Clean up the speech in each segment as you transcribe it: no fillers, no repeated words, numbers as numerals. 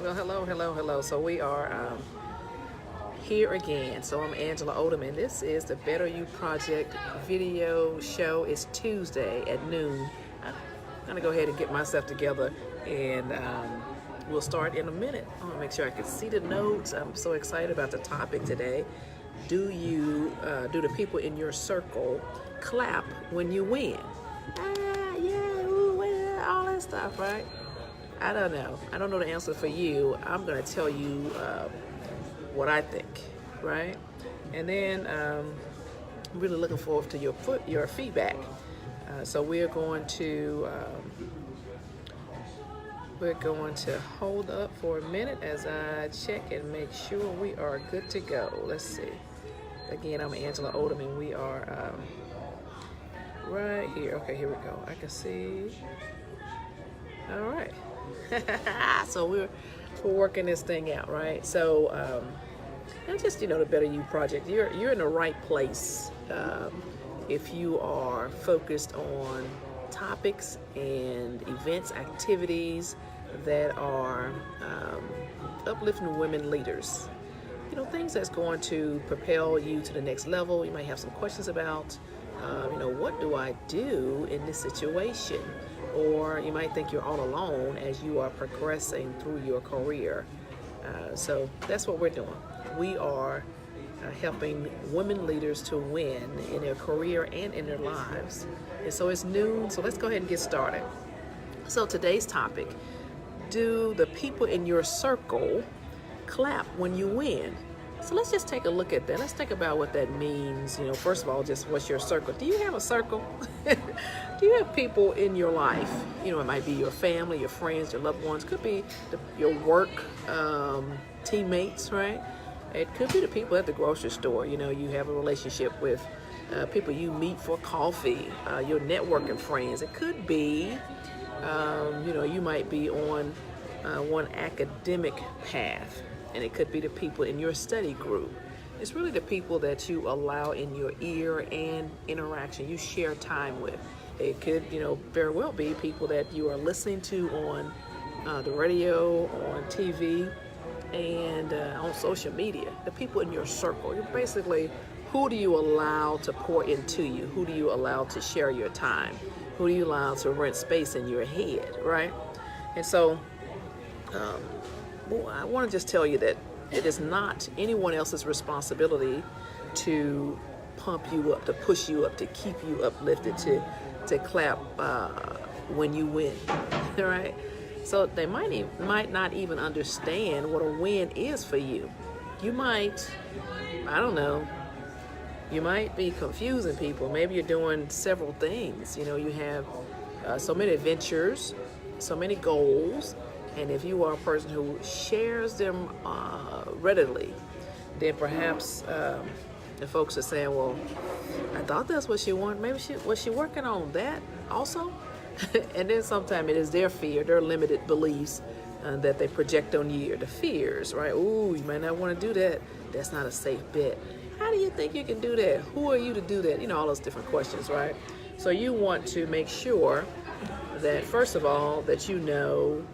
Well, hello, hello, hello. So we are here again. So I'm Angela Odom, and this is the Better You Project video show. It's Tuesday at noon. I'm gonna go ahead and get myself together, and we'll start in a minute. I want to make sure I can see the notes. I'm so excited about the topic today. Do the people in your circle clap when you win? Yeah, ooh, all that stuff, right? I don't know. I don't know the answer for you. I'm going to tell you what I think, right? And then I'm really looking forward to your feedback. So we're going to hold up for a minute as I check and make sure we are good to go. Let's see. Again, I'm Angela Odom, and we are right here. Okay, here we go. I can see. All right. So we're working this thing out, right? So and just the Better You Project, you're in the right place if you are focused on topics and events, activities that are uplifting women leaders. Things that's going to propel you to the next level. You might have some questions about, what do I do in this situation? Or you might think you're all alone as you are progressing through your career. So that's what we're doing. We are helping women leaders to win in their career and in their lives. And so it's noon, so let's go ahead and get started. So today's topic, do the people in your circle clap when you win? So let's just take a look at that. Let's think about what that means. First of all, just what's your circle? Do you have a circle? Do you have people in your life? It might be your family, your friends, your loved ones. Could be your work teammates, right? It could be the people at the grocery store. You have a relationship with people you meet for coffee, your networking friends. It could be, you might be on one academic path, and it could be the people in your study group. It's really the people that you allow in your ear and interaction, you share time with. It could, very well be people that you are listening to on the radio, on TV, and on social media. The people in your circle. You're basically, who do you allow to pour into you? Who do you allow to share your time? Who do you allow to rent space in your head, right? And so, I want to just tell you that it is not anyone else's responsibility to pump you up, to push you up, to keep you uplifted, to clap when you win, right? So they might not even understand what a win is for you. You might, I don't know, you might be confusing people. Maybe you're doing several things. You have so many adventures, so many goals. And if you are a person who shares them readily, then perhaps the folks are saying, well, I thought that's what she wanted. Maybe was she working on that also? And then sometimes it is their fear, their limited beliefs that they project on you, the fears, right? Ooh, you might not want to do that. That's not a safe bet. How do you think you can do that? Who are you to do that? All those different questions, right? So you want to make sure that, first of all, that you know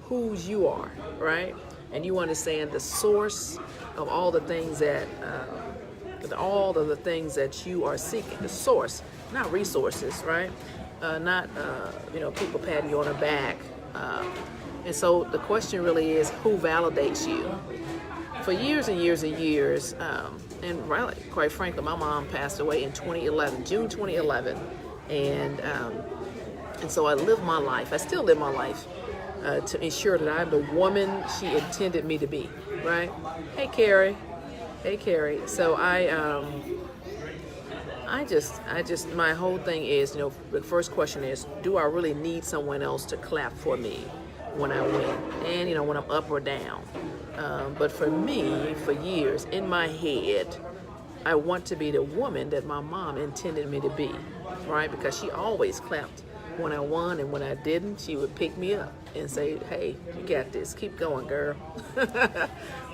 whose you are, right? And you understand the source of all the things that you are seeking. The source, not resources, right? Not people patting you on the back. And so the question really is, who validates you? For years and years and years, and really, quite frankly, my mom passed away in 2011, June 2011, and so I lived my life. I still live my life to ensure that I'm the woman she intended me to be, right? Hey, Carrie. So my whole thing is, the first question is, do I really need someone else to clap for me when I win? And, when I'm up or down. But for me, for years, in my head, I want to be the woman that my mom intended me to be, right? Because she always clapped when I won, and when I didn't, she would pick me up and say, hey, you got this, keep going, girl.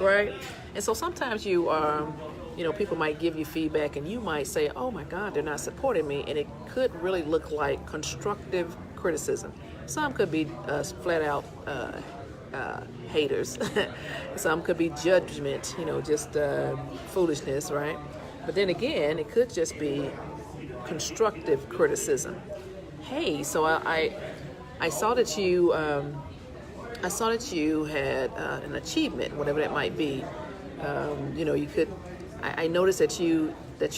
Right? And so sometimes people might give you feedback, and you might say, oh my God, they're not supporting me, and it could really look like constructive criticism. Some could be flat out haters. Some could be judgment, just foolishness, right? But then again, it could just be constructive criticism. Hey, so I saw that you had an achievement, whatever that might be. You could. I noticed that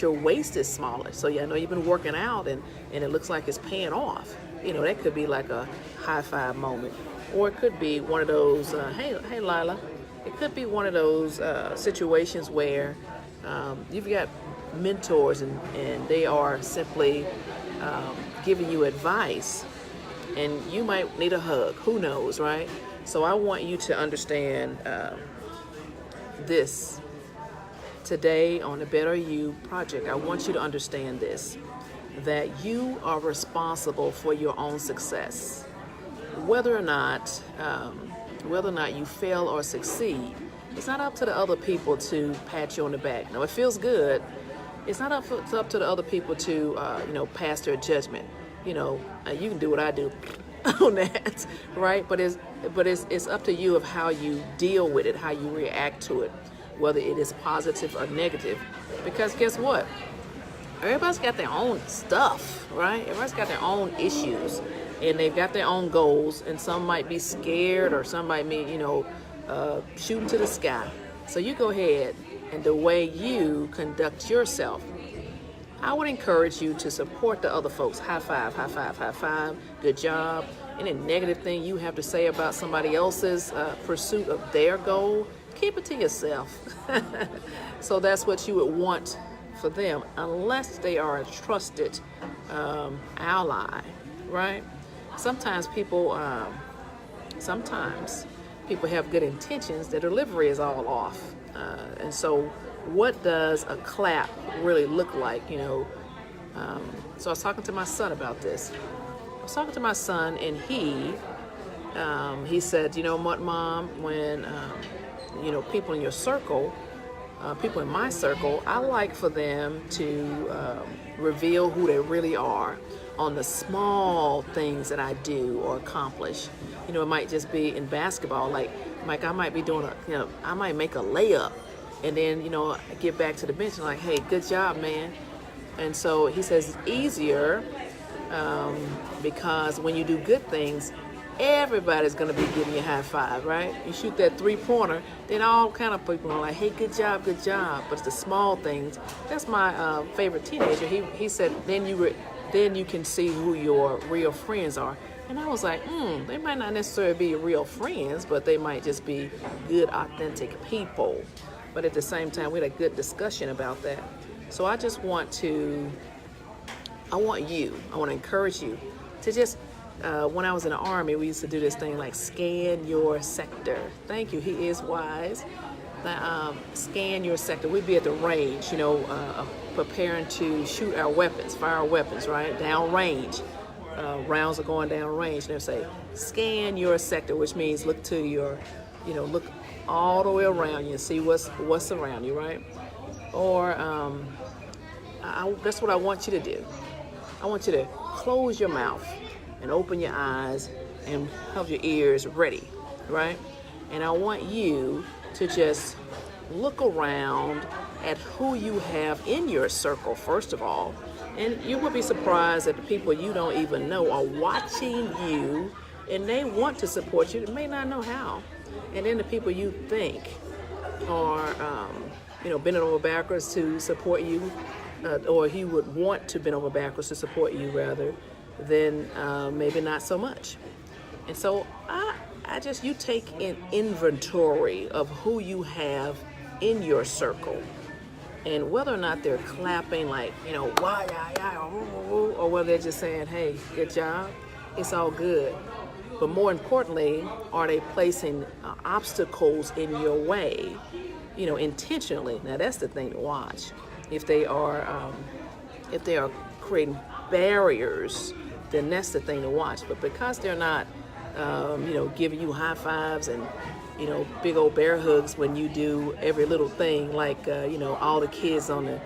your waist is smaller. So yeah, I know you've been working out, and it looks like it's paying off. That could be like a high five moment, or it could be one of those. Hey, Lila. It could be one of those situations where you've got mentors, and they are simply giving you advice, and you might need a hug. Who knows, right? So I want you to understand this today on the Better You project. I want you to understand this, that you are responsible for your own success. Whether or not you fail or succeed, it's not up to the other people to pat you on the back. Now, it feels good. It's not up to the other people to pass their judgment. You can do what I do on that, right? But it's up to you of how you deal with it, how you react to it, whether it is positive or negative. Because guess what? Everybody's got their own stuff, right? Everybody's got their own issues, and they've got their own goals, and some might be scared, or some might be, shooting to the sky. So you go ahead, and the way you conduct yourself, I would encourage you to support the other folks. High five, high five, high five. Good job. Any negative thing you have to say about somebody else's pursuit of their goal, keep it to yourself. So that's what you would want for them, unless they are a trusted ally, right? Sometimes people have good intentions. Their delivery is all off. And so what does a clap really look like? So I was talking to my son about this. I was talking to my son, and he said, what, Mom, when people in your circle, people in my circle, I like for them to reveal who they really are on the small things that I do or accomplish. It might just be in basketball, like I might be doing I might make a layup, and then I get back to the bench and like, hey, good job, man. And so he says it's easier because when you do good things, everybody's going to be giving you a high five, right? You shoot that three-pointer, then all kind of people are like, hey, good job, good job. But it's the small things. That's my favorite teenager. He said, then you can see who your real friends are. And I was like, they might not necessarily be real friends, but they might just be good, authentic people. But at the same time, we had a good discussion about that. So I want to encourage you to just, when I was in the Army, we used to do this thing like scan your sector. Thank you, he is wise. Scan your sector. We'd be at the range, preparing to shoot our weapons, fire our weapons, right? Down range. Rounds are going down range. And they'll say, scan your sector, which means look to your, look all the way around you and see what's around you, right? Or that's what I want you to do. I want you to close your mouth and open your eyes and have your ears ready, right? And I want you to just look around at who you have in your circle, first of all. And you will be surprised that the people you don't even know are watching you, and they want to support you. They may not know how. And then the people you think are, bending over backwards to support you, or he would want to bend over backwards to support you rather, then maybe not so much. And so you take an inventory of who you have in your circle, and whether or not they're clapping like, why, or whether they're just saying, hey, good job, it's all good. But more importantly, are they placing obstacles in your way, intentionally? Now that's the thing to watch. If they are creating barriers, then that's the thing to watch. But because they're not, giving you high fives and, big old bear hugs when you do every little thing, like, all the kids in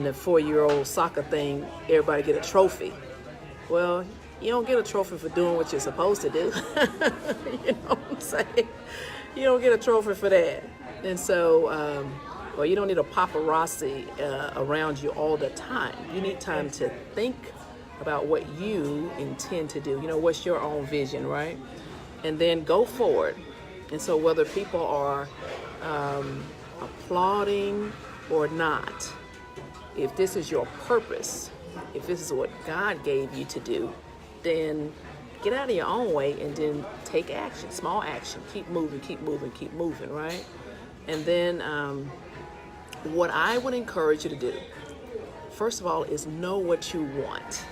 the 4-year-old soccer thing, everybody get a trophy. Well, you don't get a trophy for doing what you're supposed to do. You know what I'm saying? You don't get a trophy for that. And so, well, you don't need a paparazzi around you all the time. You need time to think about what you intend to do. What's your own vision, right? And then go forward. And so whether people are applauding or not, if this is your purpose, if this is what God gave you to do, then get out of your own way and then take action, small action. Keep moving, keep moving, keep moving, right? And then what I would encourage you to do, first of all, is know what you want.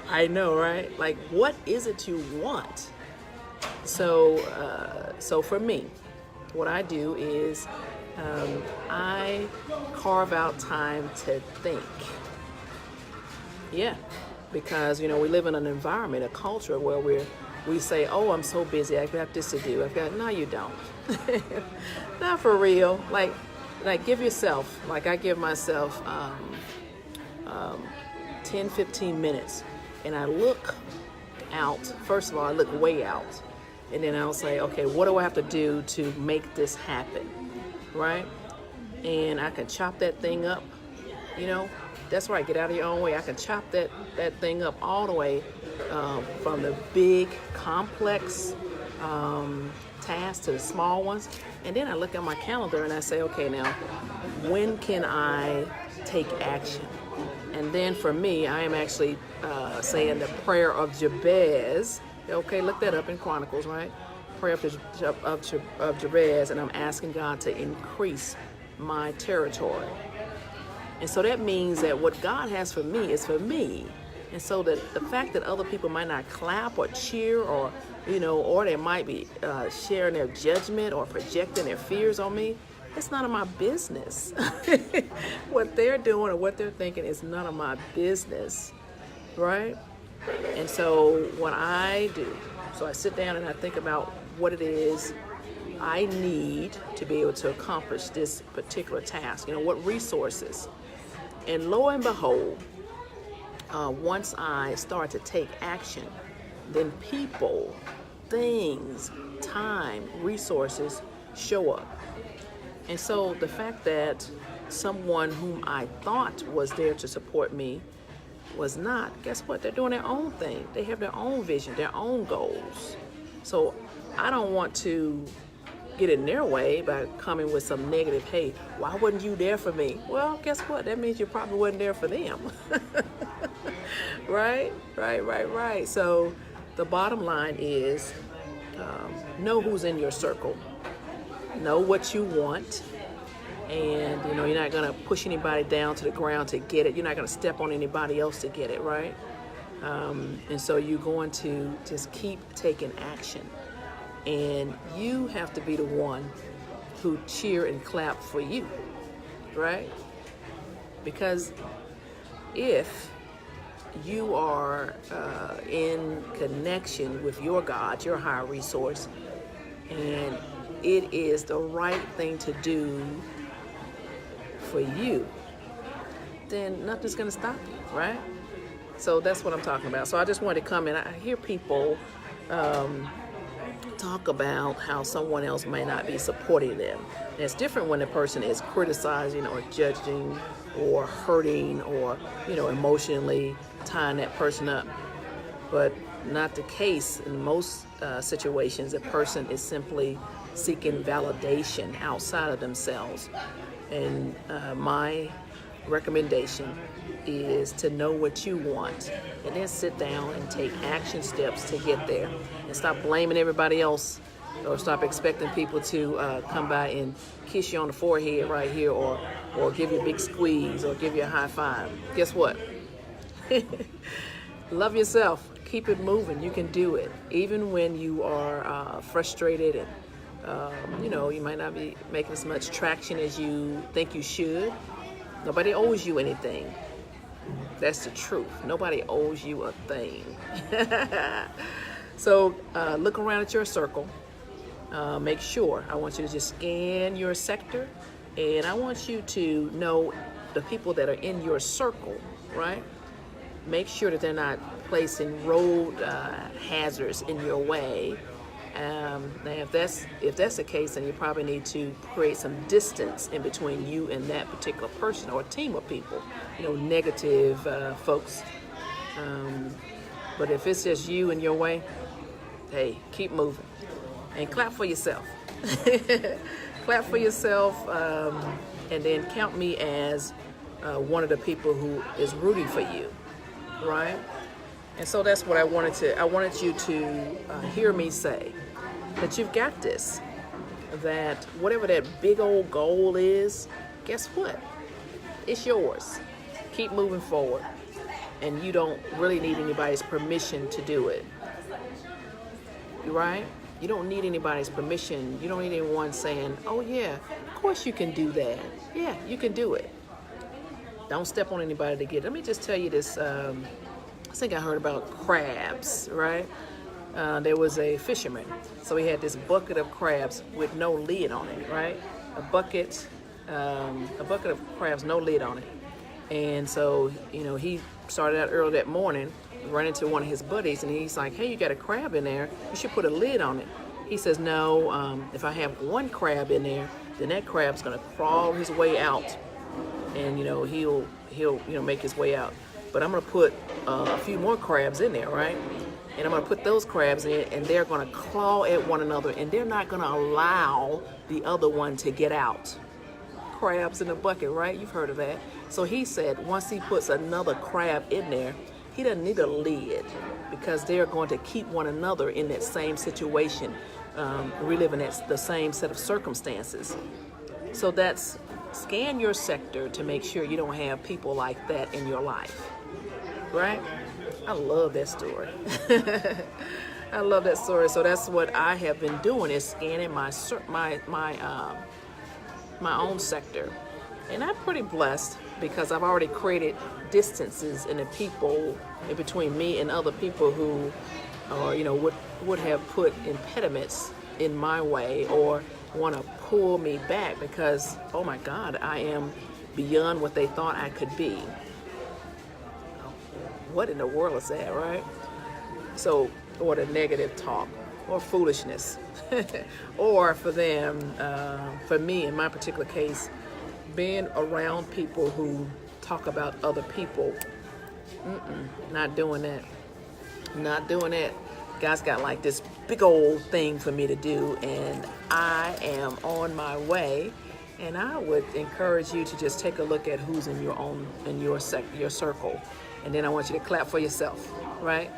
I know, right? Like, what is it you want? So for me, what I do is I carve out time to think. Yeah, because we live in an environment, a culture where we say, oh, I'm so busy, I've got this to do. No, you don't. Not for real. Like give yourself, like I give myself 10, 15 minutes, and I look out. First of all, I look way out, and then I'll say, okay, what do I have to do to make this happen, right? And I can chop that thing up, That's right, get out of your own way. I can chop that thing up all the way from the big, complex tasks to the small ones. And then I look at my calendar and I say, okay, now, when can I take action? And then for me, I am actually saying the prayer of Jabez. Okay, look that up in Chronicles, right? Prayer of Jabez, and I'm asking God to increase my territory. And so that means that what God has for me is for me. And so that the fact that other people might not clap or cheer or they might be sharing their judgment or projecting their fears on me, it's none of my business. What they're doing or what they're thinking is none of my business, right? And so what I do, so I sit down and I think about what it is I need to be able to accomplish this particular task. What resources. And lo and behold, once I start to take action, then people, things, time, resources show up. And so the fact that someone whom I thought was there to support me was not, guess what? They're doing their own thing. They have their own vision, their own goals. So I don't want to get in their way by coming with some negative, hey, why wasn't you there for me? Well, guess what? That means you probably wasn't there for them. Right. So the bottom line is know who's in your circle, know what you want, and you're not going to push anybody down to the ground to get it. You're not going to step on anybody else to get it, right? And so you're going to just keep taking action. And you have to be the one who cheer and clap for you, right? Because if you are in connection with your God, your higher resource, and it is the right thing to do for you, then nothing's going to stop you, right? So that's what I'm talking about. So I just wanted to come in. I hear people talk about how someone else may not be supporting them. And it's different when the person is criticizing or judging or hurting or, emotionally tying that person up. But not the case in most situations. A person is simply seeking validation outside of themselves. And my recommendation is to know what you want and then sit down and take action steps to get there, and stop blaming everybody else, or stop expecting people to come by and kiss you on the forehead right here, or give you a big squeeze, or give you a high five. Guess what? Love yourself. Keep it moving. You can do it. Even when you are frustrated and you might not be making as much traction as you think you should. Nobody owes you anything. That's the truth. Nobody owes you a thing. So look around at your circle. Make sure. I want you to just scan your sector, and I want you to know the people that are in your circle, right? Make sure that they're not placing road hazards in your way, Now, if that's the case, then you probably need to create some distance in between you and that particular person or team of people. Negative folks. But if it's just you and your way, hey, keep moving and clap for yourself. Clap for yourself, and then count me as one of the people who is rooting for you, right? And so that's what I wanted you to hear me say, that you've got this, that whatever that big old goal is, guess what? It's yours. Keep moving forward. And you don't really need anybody's permission to do it, right? You don't need anybody's permission. You don't need anyone saying, oh yeah, of course you can do that. Yeah, you can do it. Don't step on anybody to get it. Let me just tell you this. I think I heard about crabs, right? There was a fisherman. So he had this bucket of crabs with no lid on it, right? A bucket of crabs, no lid on it. And so, he started out early that morning, ran into one of his buddies, and he's like, hey, you got a crab in there. You should put a lid on it. He says, no, if I have one crab in there, then that crab's going to crawl his way out. And, he'll make his way out. But I'm going to put a few more crabs in there, right? And I'm going to put those crabs in, and they're going to claw at one another, and they're not going to allow the other one to get out. Crabs in a bucket, right? You've heard of that. So he said once he puts another crab in there, he doesn't need a lid, because they're going to keep one another in that same situation, reliving the same set of circumstances. So that's, scan your sector to make sure you don't have people like that in your life, right? I love that story. I love that story. So that's what I have been doing, is scanning my own sector. And I'm pretty blessed, because I've already created distances in the people in between me and other people who are, would have put impediments in my way or want to pull me back because, oh my God, I am beyond what they thought I could be. What in the world is that, right? So, or the negative talk or foolishness. Or for them, for me in my particular case, being around people who talk about other people, not doing that. Not doing that. God's got like this big old thing for me to do, and I am on my way. And I would encourage you to just take a look at who's in your circle, and then I want you to clap for yourself, right?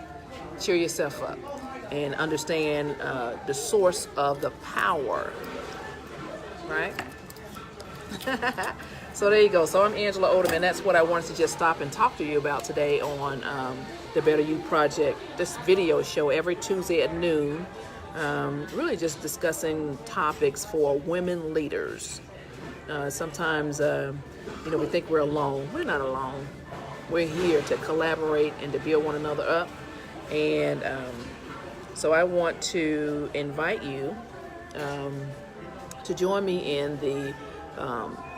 Cheer yourself up, and understand the source of the power, right? So there you go. So I'm Angela Odom, and that's what I wanted to just stop and talk to you about today on the Better You Project. This video show every Tuesday at noon, really just discussing topics for women leaders. Sometimes, we think we're alone. We're not alone. We're here to collaborate and to build one another up. And so I want to invite you to join me in the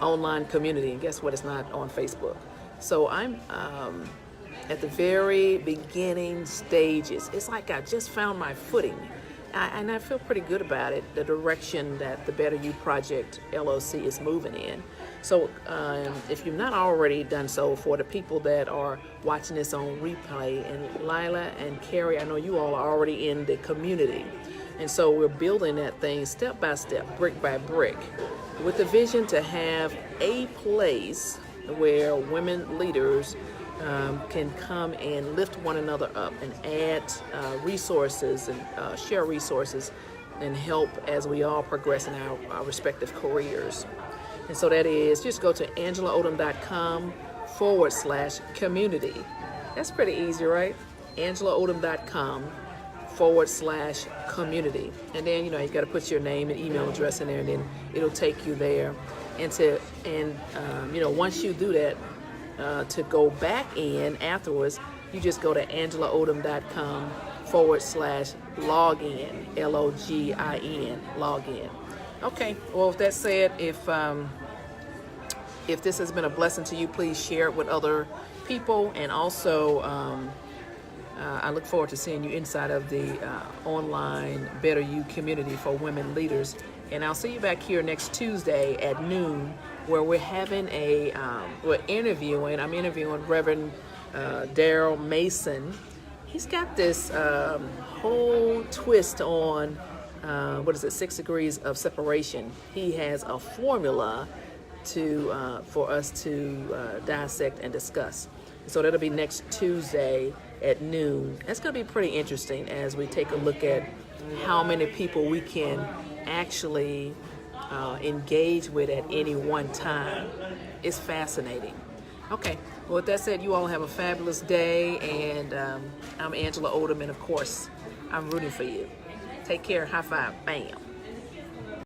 online community. And guess what? It's not on Facebook. So I'm at the very beginning stages. It's like I just found my footing. And I feel pretty good about it, the direction that the Better You Project LLC is moving in. So if you've not already done so, for the people that are watching this on replay, and Lila and Carrie, I know you all are already in the community. And so we're building that thing step by step, brick by brick, with the vision to have a place where women leaders can come and lift one another up and add resources and share resources and help as we all progress in our respective careers. And so that is, just go to angelaodom.com/community. That's pretty easy, right? angelaodom.com/community. And then, you've got to put your name and email address in there, and then it'll take you there. And once you do that, to go back in afterwards, you just go to angelaodom.com/login, LOGIN, login. Okay, well, with that said, if this has been a blessing to you, please share it with other people, and also I look forward to seeing you inside of the online Better You community for women leaders. And I'll see you back here next Tuesday at noon, where we're having I'm interviewing Reverend Daryl Mason. He's got this whole twist on, 6 degrees of separation. He has a formula for us to dissect and discuss. So that'll be next Tuesday at noon. That's going to be pretty interesting as we take a look at how many people we can actually engage with at any one time. It's fascinating. Okay, well, with that said, you all have a fabulous day, and I'm Angela Odom, and of course, I'm rooting for you. Take care. High five. Bam.